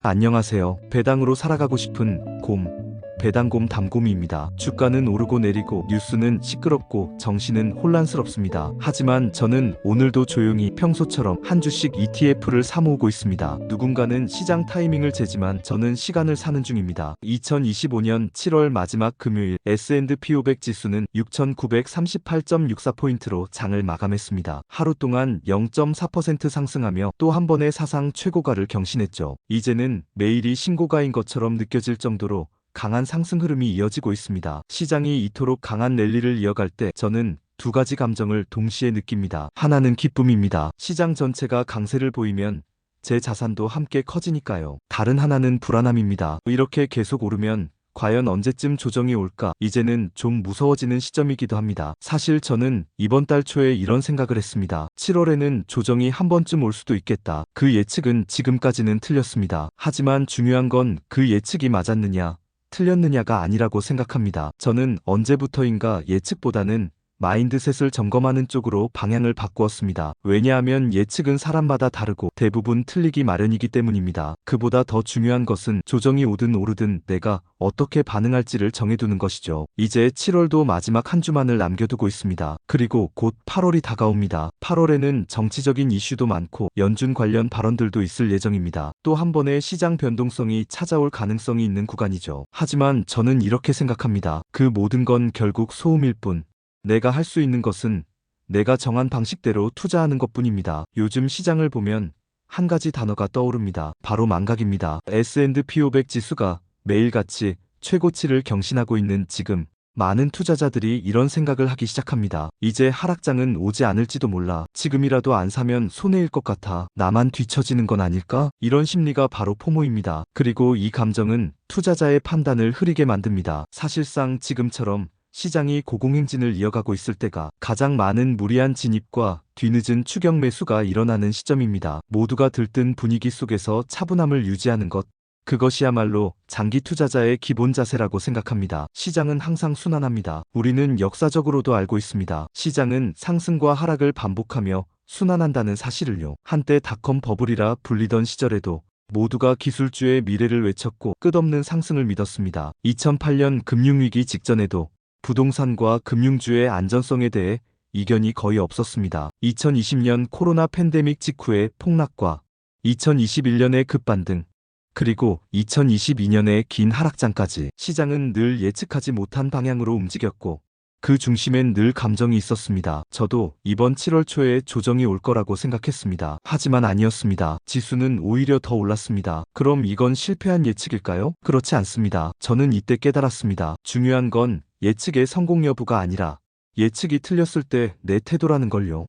안녕하세요. 배당으로 살아가고 싶은 배당곰 담곰이입니다. 주가는 오르고 내리고 뉴스는 시끄럽고 정신은 혼란스럽습니다. 하지만 저는 오늘도 조용히 평소처럼 한 주씩 ETF를 사 모으고 있습니다. 누군가는 시장 타이밍을 재지만 저는 시간을 사는 중입니다. 2025년 7월 마지막 금요일 S&P 500 지수는 6,938.64포인트로 장을 마감했습니다. 하루 동안 0.4% 상승하며 또 한 번의 사상 최고가를 경신했죠. 이제는 매일이 신고가인 것처럼 느껴질 정도로 강한 상승 흐름이 이어지고 있습니다. 시장이 이토록 강한 랠리를 이어갈 때 저는 두 가지 감정을 동시에 느낍니다. 하나는 기쁨입니다. 시장 전체가 강세를 보이면 제 자산도 함께 커지니까요. 다른 하나는 불안함입니다. 이렇게 계속 오르면 과연 언제쯤 조정이 올까? 이제는 좀 무서워지는 시점이기도 합니다. 사실 저는 이번 달 초에 이런 생각을 했습니다. 7월에는 조정이 한 번쯤 올 수도 있겠다. 그 예측은 지금까지는 틀렸습니다. 하지만 중요한 건 그 예측이 맞았느냐 틀렸느냐가 아니라고 생각합니다. 저는 언제부터인가 예측보다는 마인드셋을 점검하는 쪽으로 방향을 바꾸었습니다. 왜냐하면 예측은 사람마다 다르고 대부분 틀리기 마련이기 때문입니다. 그보다 더 중요한 것은 조정이 오든 오르든 내가 어떻게 반응할지를 정해두는 것이죠. 이제 7월도 마지막 한 주만을 남겨두고 있습니다. 그리고 곧 8월이 다가옵니다. 8월에는 정치적인 이슈도 많고 연준 관련 발언들도 있을 예정입니다. 또 한 번의 시장 변동성이 찾아올 가능성이 있는 구간이죠. 하지만 저는 이렇게 생각합니다. 그 모든 건 결국 소음일 뿐. 내가 할 수 있는 것은 내가 정한 방식대로 투자하는 것뿐입니다. 요즘 시장을 보면 한 가지 단어가 떠오릅니다. 바로 망각입니다. S&P 500 지수가 매일같이 최고치를 경신하고 있는 지금 많은 투자자들이 이런 생각을 하기 시작합니다. 이제 하락장은 오지 않을지도 몰라. 지금이라도 안 사면 손해일 것 같아. 나만 뒤처지는 건 아닐까? 이런 심리가 바로 포모입니다. 그리고 이 감정은 투자자의 판단을 흐리게 만듭니다. 사실상 지금처럼 시장이 고공행진을 이어가고 있을 때가 가장 많은 무리한 진입과 뒤늦은 추격 매수가 일어나는 시점입니다. 모두가 들뜬 분위기 속에서 차분함을 유지하는 것, 그것이야말로 장기 투자자의 기본 자세라고 생각합니다. 시장은 항상 순환합니다. 우리는 역사적으로도 알고 있습니다. 시장은 상승과 하락을 반복하며 순환한다는 사실을요. 한때 닷컴 버블이라 불리던 시절에도 모두가 기술주의 미래를 외쳤고 끝없는 상승을 믿었습니다. 2008년 금융위기 직전에도 부동산과 금융주의 안전성에 대해 이견이 거의 없었습니다. 2020년 코로나 팬데믹 직후의 폭락과 2021년의 급반등, 그리고 2022년의 긴 하락장까지 시장은 늘 예측하지 못한 방향으로 움직였고 그 중심엔 늘 감정이 있었습니다. 저도 이번 7월 초에 조정이 올 거라고 생각했습니다. 하지만 아니었습니다. 지수는 오히려 더 올랐습니다. 그럼 이건 실패한 예측일까요? 그렇지 않습니다. 저는 이때 깨달았습니다. 중요한 건 예측의 성공 여부가 아니라 예측이 틀렸을 때 내 태도라는 걸요.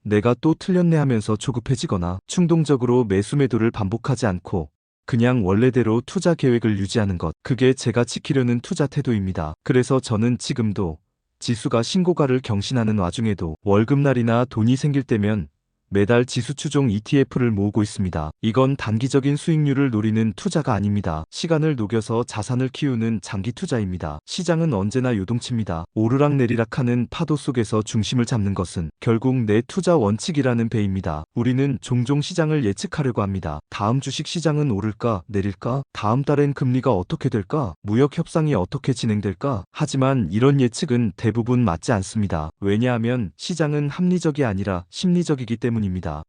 내가 또 틀렸네 하면서 조급해지거나 충동적으로 매수 매도를 반복하지 않고 그냥 원래대로 투자 계획을 유지하는 것. 그게 제가 지키려는 투자 태도입니다. 그래서 저는 지금도 지수가 신고가를 경신하는 와중에도 월급날이나 돈이 생길 때면 매달 지수 추종 ETF를 모으고 있습니다. 이건 단기적인 수익률을 노리는 투자가 아닙니다. 시간을 녹여서 자산을 키우는 장기 투자입니다. 시장은 언제나 요동칩니다. 오르락내리락하는 파도 속에서 중심을 잡는 것은 결국 내 투자 원칙이라는 배입니다. 우리는 종종 시장을 예측하려고 합니다. 다음 주식 시장은 오를까 내릴까? 다음 달엔 금리가 어떻게 될까? 무역 협상이 어떻게 진행될까? 하지만 이런 예측은 대부분 맞지 않습니다. 왜냐하면 시장은 합리적이 아니라 심리적이기 때문입니다.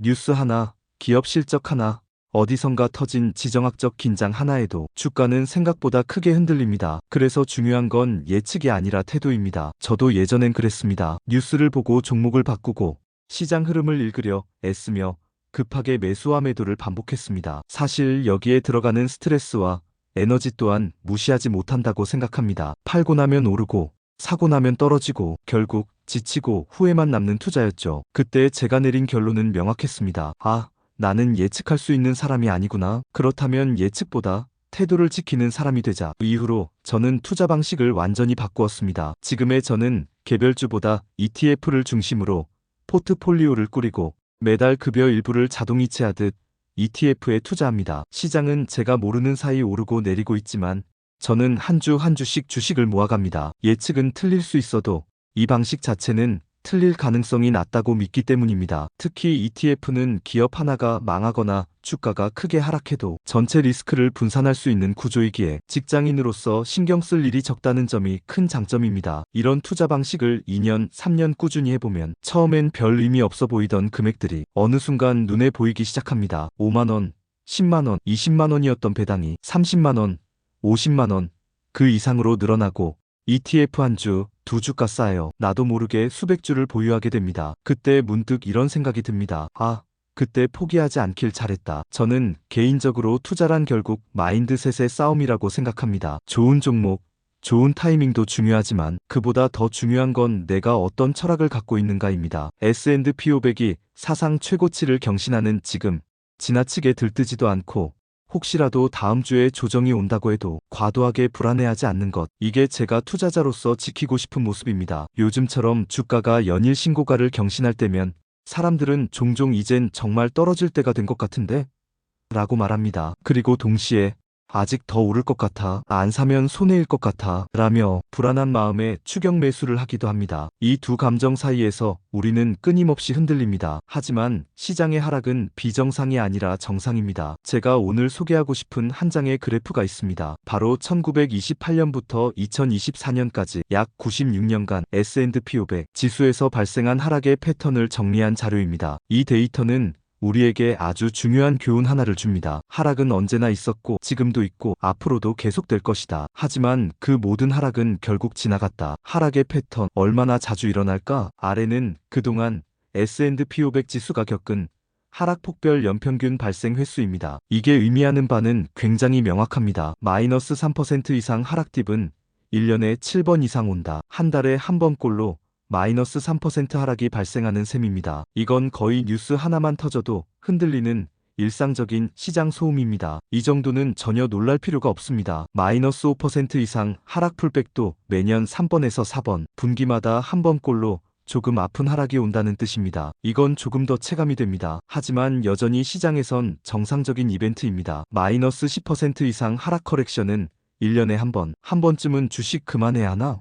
뉴스 하나, 기업 실적 하나, 어디선가 터진 지정학적 긴장 하나에도 주가는 생각보다 크게 흔들립니다. 그래서 중요한 건 예측이 아니라 태도입니다. 저도 예전엔 그랬습니다. 뉴스를 보고 종목을 바꾸고 시장 흐름을 읽으려 애쓰며 급하게 매수와 매도를 반복했습니다. 사실 여기에 들어가는 스트레스와 에너지 또한 무시하지 못한다고 생각합니다. 팔고 나면 오르고 사고 나면 떨어지고 결국 지치고 후회만 남는 투자였죠. 그때 제가 내린 결론은 명확했습니다. 나는 예측할 수 있는 사람이 아니구나. 그렇다면 예측보다 태도를 지키는 사람이 되자. 그 이후로 저는 투자 방식을 완전히 바꾸었습니다. 지금의 저는 개별주보다 ETF를 중심으로 포트폴리오를 꾸리고 매달 급여 일부를 자동이체하듯 ETF에 투자합니다. 시장은 제가 모르는 사이 오르고 내리고 있지만 저는 한 주 한 주씩 주식을 모아갑니다. 예측은 틀릴 수 있어도 이 방식 자체는 틀릴 가능성이 낮다고 믿기 때문입니다. 특히 ETF는 기업 하나가 망하거나 주가가 크게 하락해도 전체 리스크를 분산할 수 있는 구조이기에 직장인으로서 신경 쓸 일이 적다는 점이 큰 장점입니다. 이런 투자 방식을 2년, 3년 꾸준히 해보면 처음엔 별 의미 없어 보이던 금액들이 어느 순간 눈에 보이기 시작합니다. 5만원, 10만원, 20만원이었던 배당이 30만원, 50만원, 그 이상으로 늘어나고 ETF 한 주, 두 주가 쌓여 나도 모르게 수백 주를 보유하게 됩니다. 그때 문득 이런 생각이 듭니다. 아, 그때 포기하지 않길 잘했다. 저는 개인적으로 투자란 결국 마인드셋의 싸움이라고 생각합니다. 좋은 종목, 좋은 타이밍도 중요하지만 그보다 더 중요한 건 내가 어떤 철학을 갖고 있는가입니다. S&P 500이 사상 최고치를 경신하는 지금 지나치게 들뜨지도 않고 혹시라도 다음 주에 조정이 온다고 해도 과도하게 불안해하지 않는 것. 이게 제가 투자자로서 지키고 싶은 모습입니다. 요즘처럼 주가가 연일 신고가를 경신할 때면 사람들은 종종 이젠 정말 떨어질 때가 된 것 같은데? 라고 말합니다. 그리고 동시에 아직 더 오를 것 같아, 안 사면 손해일 것 같아 라며 불안한 마음에 추격 매수를 하기도 합니다. 이 두 감정 사이에서 우리는 끊임없이 흔들립니다. 하지만 시장의 하락은 비정상이 아니라 정상입니다. 제가 오늘 소개하고 싶은 한 장의 그래프가 있습니다. 바로 1928년부터 2024년까지 약 96년간 S&P 500 지수에서 발생한 하락의 패턴을 정리한 자료입니다. 이 데이터는 우리에게 아주 중요한 교훈 하나를 줍니다. 하락은 언제나 있었고 지금도 있고 앞으로도 계속될 것이다. 하지만 그 모든 하락은 결국 지나갔다. 하락의 패턴 얼마나 자주 일어날까? 아래는 그동안 S&P 500 지수가 겪은 하락 폭별 연평균 발생 횟수입니다. 이게 의미하는 바는 굉장히 명확합니다. 마이너스 3% 이상 하락 딥은 1년에 7번 이상 온다. 한 달에 한 번꼴로 마이너스 3% 하락이 발생하는 셈입니다. 이건 거의 뉴스 하나만 터져도 흔들리는 일상적인 시장 소음입니다. 이 정도는 전혀 놀랄 필요가 없습니다. 마이너스 5% 이상 하락 풀백도 매년 3번에서 4번, 분기마다 한 번꼴로 조금 아픈 하락이 온다는 뜻입니다. 이건 조금 더 체감이 됩니다. 하지만 여전히 시장에선 정상적인 이벤트입니다. 마이너스 10% 이상 하락 커렉션은 1년에 한 번쯤은 주식 그만해야 하나?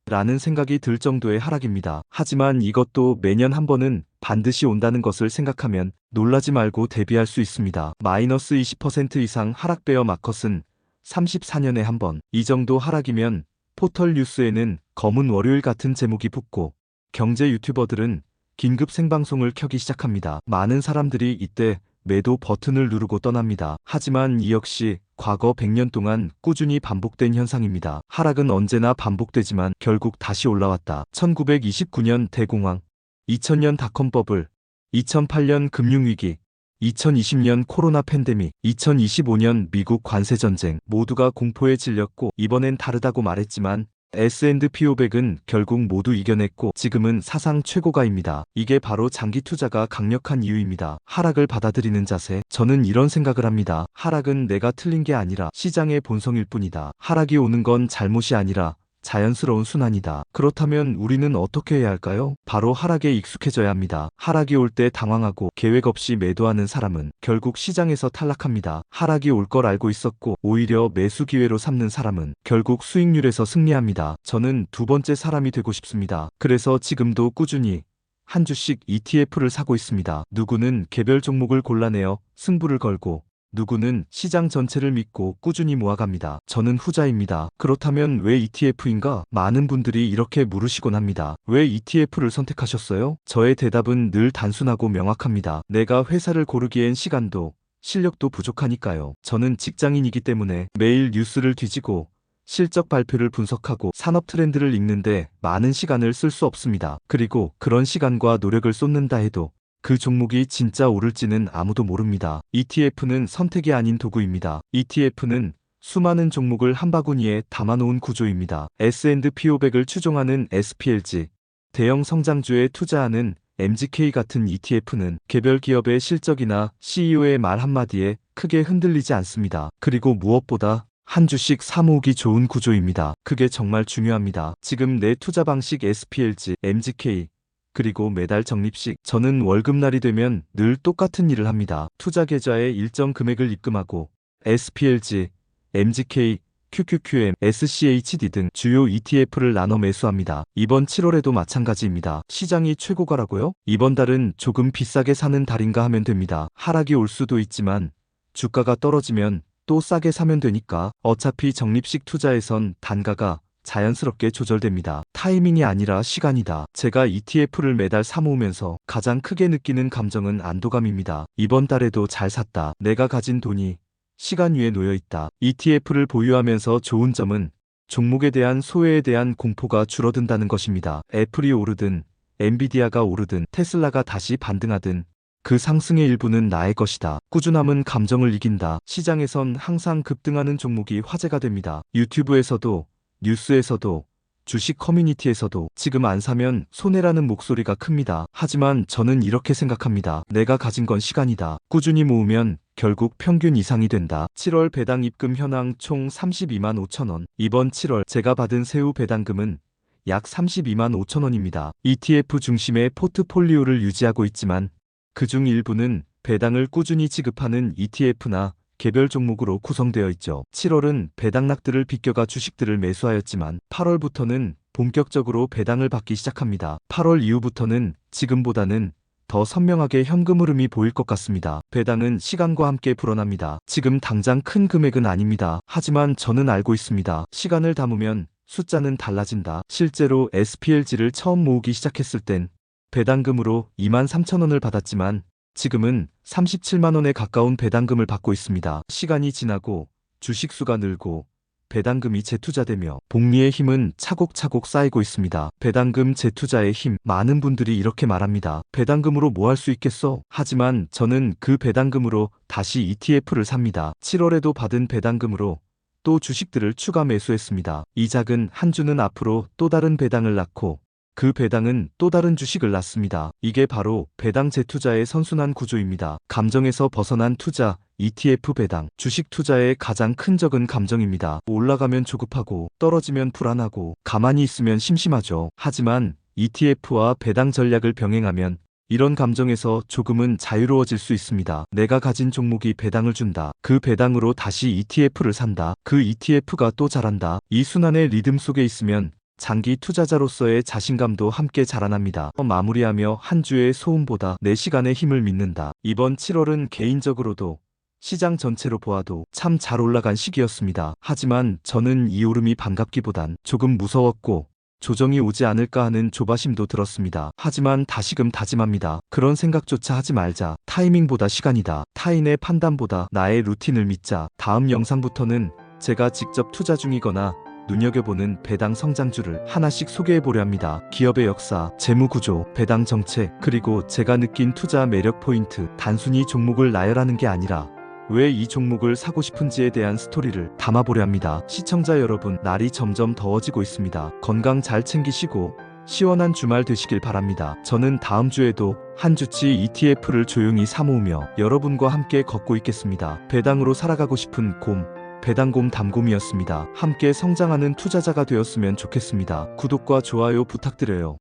라는 생각이 들 정도의 하락입니다. 하지만 이것도 매년 한 번은 반드시 온다는 것을 생각하면 놀라지 말고 대비할 수 있습니다. 마이너스 20% 이상 하락 베어 마켓은 34년에 한 번. 이 정도 하락이면 포털 뉴스에는 검은 월요일 같은 제목이 붙고 경제 유튜버들은 긴급 생방송을 켜기 시작합니다. 많은 사람들이 이때 매도 버튼을 누르고 떠납니다. 하지만 이 역시 과거 100년 동안 꾸준히 반복된 현상입니다. 하락은 언제나 반복되지만 결국 다시 올라왔다. 1929년 대공황, 2000년 닷컴 버블, 2008년 금융위기, 2020년 코로나 팬데믹, 2025년 미국 관세전쟁 모두가 공포에 질렸고 이번엔 다르다고 말했지만 S&P 500은 결국 모두 이겨냈고 지금은 사상 최고가입니다. 이게 바로 장기 투자가 강력한 이유입니다. 하락을 받아들이는 자세. 저는 이런 생각을 합니다. 하락은 내가 틀린 게 아니라 시장의 본성일 뿐이다. 하락이 오는 건 잘못이 아니라 자연스러운 순환이다. 그렇다면 우리는 어떻게 해야 할까요? 바로 하락에 익숙해져야 합니다. 하락이 올 때 당황하고 계획 없이 매도하는 사람은 결국 시장에서 탈락합니다. 하락이 올 걸 알고 있었고 오히려 매수 기회로 삼는 사람은 결국 수익률에서 승리합니다. 저는 두 번째 사람이 되고 싶습니다. 그래서 지금도 꾸준히 한 주씩 ETF를 사고 있습니다. 누구는 개별 종목을 골라내어 승부를 걸고 누구는 시장 전체를 믿고 꾸준히 모아갑니다. 저는 후자입니다. 그렇다면 왜 ETF인가? 많은 분들이 이렇게 물으시곤 합니다. 왜 ETF를 선택하셨어요? 저의 대답은 늘 단순하고 명확합니다. 내가 회사를 고르기엔 시간도 실력도 부족하니까요. 저는 직장인이기 때문에 매일 뉴스를 뒤지고 실적 발표를 분석하고 산업 트렌드를 읽는데 많은 시간을 쓸 수 없습니다. 그리고 그런 시간과 노력을 쏟는다 해도 그 종목이 진짜 오를지는 아무도 모릅니다. ETF는 선택이 아닌 도구입니다. ETF는 수많은 종목을 한 바구니에 담아놓은 구조입니다. S&P 500을 추종하는 SPLG, 대형 성장주에 투자하는 MGK 같은 ETF는 개별 기업의 실적이나 CEO의 말 한마디에 크게 흔들리지 않습니다. 그리고 무엇보다 한 주씩 사모으기 좋은 구조입니다. 그게 정말 중요합니다. 지금 내 투자 방식 SPLG, MGK, 그리고 매달 적립식. 저는 월급날이 되면 늘 똑같은 일을 합니다. 투자 계좌에 일정 금액을 입금하고 SPLG, MGK QQQM, SCHD 등 주요 ETF를 나눠 매수합니다. 이번 7월에도 마찬가지입니다. 시장이 최고가라고요? 이번 달은 조금 비싸게 사는 달인가 하면 됩니다. 하락이 올 수도 있지만 주가가 떨어지면 또 싸게 사면 되니까. 어차피 적립식 투자에선 단가가 자연스럽게 조절됩니다. 타이밍이 아니라 시간이다. 제가 ETF를 매달 사모으면서 가장 크게 느끼는 감정은 안도감입니다. 이번 달에도 잘 샀다. 내가 가진 돈이 시간 위에 놓여 있다. ETF를 보유하면서 좋은 점은 종목에 대한 소외에 대한 공포가 줄어든다는 것입니다. 애플이 오르든 엔비디아가 오르든 테슬라가 다시 반등하든 그 상승의 일부는 나의 것이다. 꾸준함은 감정을 이긴다. 시장에선 항상 급등하는 종목이 화제가 됩니다. 유튜브에서도 뉴스에서도 주식 커뮤니티에서도 지금 안 사면 손해라는 목소리가 큽니다. 하지만 저는 이렇게 생각합니다. 내가 가진 건 시간이다. 꾸준히 모으면 결국 평균 이상이 된다. 7월 배당 입금 현황 총 32만 5천 원. 이번 7월 제가 받은 세후 배당금은 약 32만 5천 원입니다. ETF 중심의 포트폴리오를 유지하고 있지만 그중 일부는 배당을 꾸준히 지급하는 ETF나 개별 종목으로 구성되어 있죠. 7월은 배당락들을 비껴가 주식들을 매수하였지만 8월부터는 본격적으로 배당을 받기 시작합니다. 8월 이후부터는 지금보다는 더 선명하게 현금 흐름이 보일 것 같습니다. 배당은 시간과 함께 불어납니다. 지금 당장 큰 금액은 아닙니다. 하지만 저는 알고 있습니다. 시간을 담으면 숫자는 달라진다. 실제로 SPLG를 처음 모으기 시작했을 땐 배당금으로 2만 3천 원을 받았지만 지금은 37만 원에 가까운 배당금을 받고 있습니다. 시간이 지나고 주식수가 늘고 배당금이 재투자되며 복리의 힘은 차곡차곡 쌓이고 있습니다. 배당금 재투자의 힘. 많은 분들이 이렇게 말합니다. 배당금으로 뭐 할 수 있겠어? 하지만 저는 그 배당금으로 다시 ETF를 삽니다. 7월에도 받은 배당금으로 또 주식들을 추가 매수했습니다. 이 작은 한 주는 앞으로 또 다른 배당을 낳고 그 배당은 또 다른 주식을 낳습니다. 이게 바로 배당 재투자의 선순환 구조입니다. 감정에서 벗어난 투자, ETF 배당. 주식 투자의 가장 큰 적은 감정입니다. 올라가면 조급하고 떨어지면 불안하고 가만히 있으면 심심하죠. 하지만 ETF와 배당 전략을 병행하면 이런 감정에서 조금은 자유로워질 수 있습니다. 내가 가진 종목이 배당을 준다. 그 배당으로 다시 ETF를 산다. 그 ETF가 또 자란다. 이 순환의 리듬 속에 있으면 장기 투자자로서의 자신감도 함께 자라납니다. 마무리하며 한 주의 소음보다 내 시간의 힘을 믿는다. 이번 7월은 개인적으로도 시장 전체로 보아도 참 잘 올라간 시기였습니다. 하지만 저는 이 오름이 반갑기보단 조금 무서웠고 조정이 오지 않을까 하는 조바심도 들었습니다. 하지만 다시금 다짐합니다. 그런 생각조차 하지 말자. 타이밍보다 시간이다. 타인의 판단보다 나의 루틴을 믿자. 다음 영상부터는 제가 직접 투자 중이거나 눈여겨보는 배당 성장주를 하나씩 소개해보려 합니다. 기업의 역사, 재무구조, 배당 정책, 그리고 제가 느낀 투자 매력 포인트. 단순히 종목을 나열하는 게 아니라 왜 이 종목을 사고 싶은지에 대한 스토리를 담아보려 합니다. 시청자 여러분, 날이 점점 더워지고 있습니다. 건강 잘 챙기시고 시원한 주말 되시길 바랍니다. 저는 다음 주에도 한 주치 ETF를 조용히 사모으며 여러분과 함께 걷고 있겠습니다. 배당으로 살아가고 싶은 곰, 배당곰 담곰이었습니다. 함께 성장하는 투자자가 되었으면 좋겠습니다. 구독과 좋아요 부탁드려요.